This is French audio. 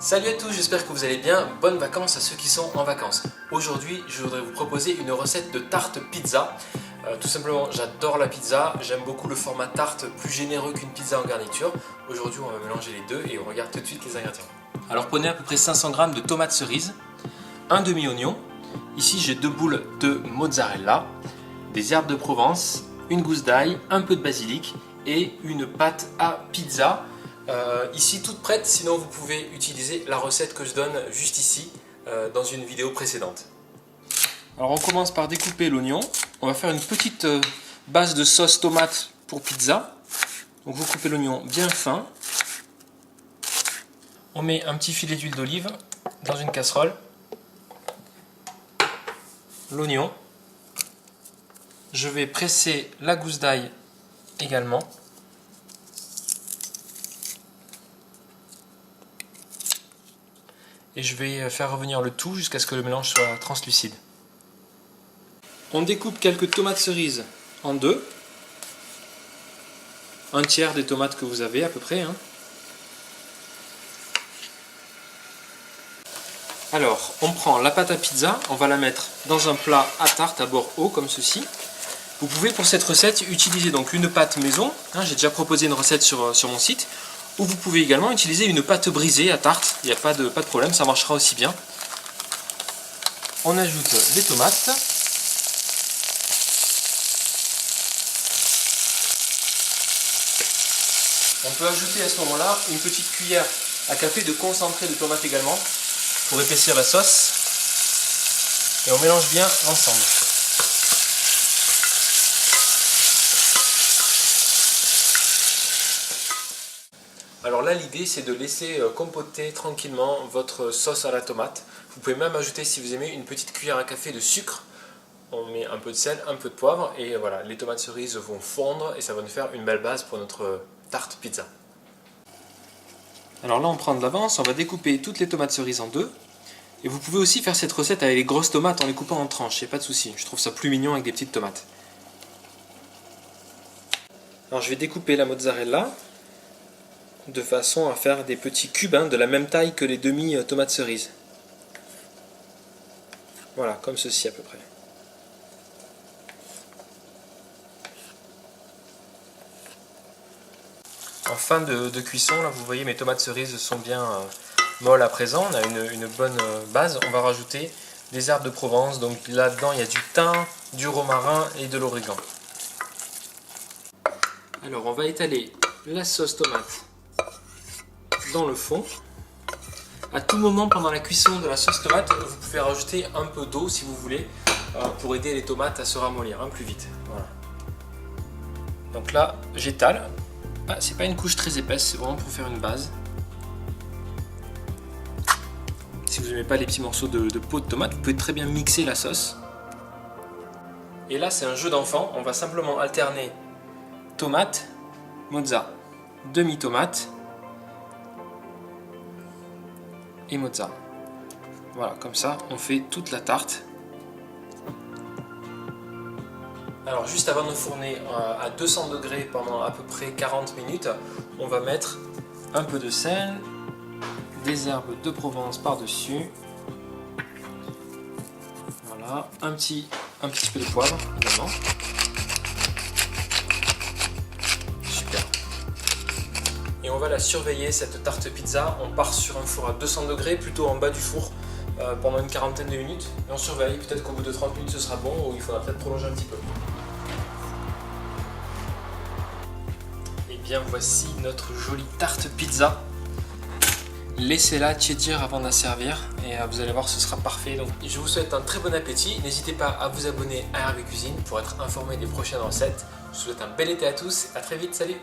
Salut à tous, j'espère que vous allez bien. Bonnes vacances à ceux qui sont en vacances. Aujourd'hui, je voudrais vous proposer une recette de tarte pizza. Tout simplement, j'adore la pizza. J'aime beaucoup le format tarte plus généreux qu'une pizza en garniture. Aujourd'hui, on va mélanger les deux et on regarde tout de suite les ingrédients. Alors prenez à peu près 500 g de tomates cerises, un demi-oignon. Ici, j'ai 2 boules de mozzarella, des herbes de Provence, une gousse d'ail, un peu de basilic et une pâte à pizza. Ici toute prête, sinon vous pouvez utiliser la recette que je donne juste ici dans une vidéo précédente. Alors on commence par découper l'oignon. On va faire une petite base de sauce tomate pour pizza. Donc vous coupez l'oignon bien fin. On met un petit filet d'huile d'olive dans une casserole. L'oignon. Je vais presser la gousse d'ail également. Et je vais faire revenir le tout jusqu'à ce que le mélange soit translucide. On découpe quelques tomates cerises en deux. Un tiers des tomates que vous avez à peu près. Alors, on prend la pâte à pizza, on va la mettre dans un plat à tarte à bord haut comme ceci. Vous pouvez pour cette recette utiliser donc une pâte maison. J'ai déjà proposé une recette sur mon site. Ou vous pouvez également utiliser une pâte brisée à tarte, il n'y a pas de problème, ça marchera aussi bien. On ajoute des tomates. On peut ajouter à ce moment-là une petite cuillère à café de concentré de tomate également, pour épaissir la sauce. Et on mélange bien l'ensemble. Alors là, l'idée c'est de laisser compoter tranquillement votre sauce à la tomate. Vous pouvez même ajouter, si vous aimez, une petite cuillère à café de sucre. On met un peu de sel, un peu de poivre et voilà, les tomates cerises vont fondre et ça va nous faire une belle base pour notre tarte pizza. Alors là, on prend de l'avance, on va découper toutes les tomates cerises en deux. Et vous pouvez aussi faire cette recette avec les grosses tomates en les coupant en tranches, il n'y a pas de souci. Je trouve ça plus mignon avec des petites tomates. Alors je vais découper la mozzarella de façon à faire des petits cubes de la même taille que les demi-tomates cerises. Voilà, comme ceci à peu près. En fin de cuisson, là, vous voyez mes tomates cerises sont bien molles à présent. On a une bonne base. On va rajouter des herbes de Provence. Donc là-dedans, il y a du thym, du romarin et de l'origan. Alors on va étaler la sauce tomate dans le fond. À tout moment pendant la cuisson de la sauce tomate, vous pouvez rajouter un peu d'eau si vous voulez pour aider les tomates à se ramollir plus vite. Voilà. Donc là, j'étale. C'est pas une couche très épaisse, c'est vraiment pour faire une base. Si vous n'aimez pas les petits morceaux de peau de tomate, vous pouvez très bien mixer la sauce. Et là, c'est un jeu d'enfant. On va simplement alterner tomate, mozza, demi-tomate et mozza. Voilà, comme ça, on fait toute la tarte. Alors juste avant de fourner à 200 degrés pendant à peu près 40 minutes, on va mettre un peu de sel, des herbes de Provence par-dessus. Voilà, un petit peu de poivre également. Super. Et on va la surveiller cette tarte pizza. On part sur un four à 200 degrés, plutôt en bas du four, pendant une quarantaine de minutes. Et on surveille, peut-être qu'au bout de 30 minutes ce sera bon, ou il faudra peut-être prolonger un petit peu. Et bien voici notre jolie tarte pizza. Laissez-la tiédir avant de la servir et vous allez voir, ce sera parfait. Donc je vous souhaite un très bon appétit. N'hésitez pas à vous abonner à Hervé Cuisine pour être informé des prochaines recettes. Je vous souhaite un bel été à tous. À très vite, salut!